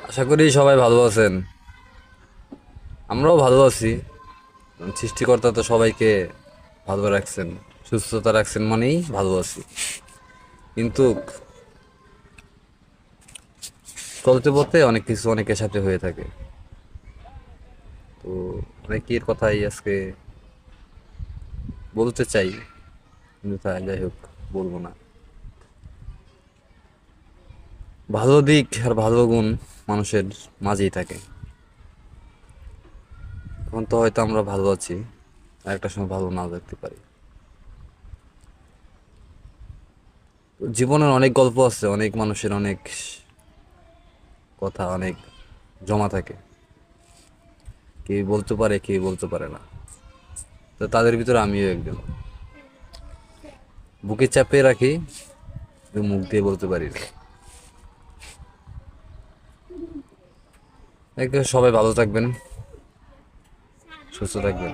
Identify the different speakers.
Speaker 1: আশা করি সবাই ভালো আছেন। আমরাও ভালো আছি। সৃষ্টিকর্তা তো সবাইকে ভালো রাখছেন, সুস্থতা রাখছেন মানেই ভালো আছি। কিন্তু চলতে পথে অনেক কিছু অনেকের সাথে হয়ে থাকে। তো অনেকের কথাই আজকে বলতে চাই, কিন্তু যাই হোক, বলবো না। ভালো দিক আর ভালো গুণ মানুষের মাঝেই থাকে। এখন তো হয়তো আমরা ভালো আছি, আর একটা সময় ভালো নাও দেখতে পারি। তো জীবনের অনেক গল্প আছে, অনেক মানুষের অনেক কথা অনেক জমা থাকে। কেউ বলতে পারে, কেউ বলতে পারে না। তো তাদের ভিতরে আমিও একজন। বুকে চাপিয়ে রাখি, কিন্তু মুখ দিয়ে বলতে পারি না। একদম সবাই ভালো থাকবেন, সুস্থ থাকবেন।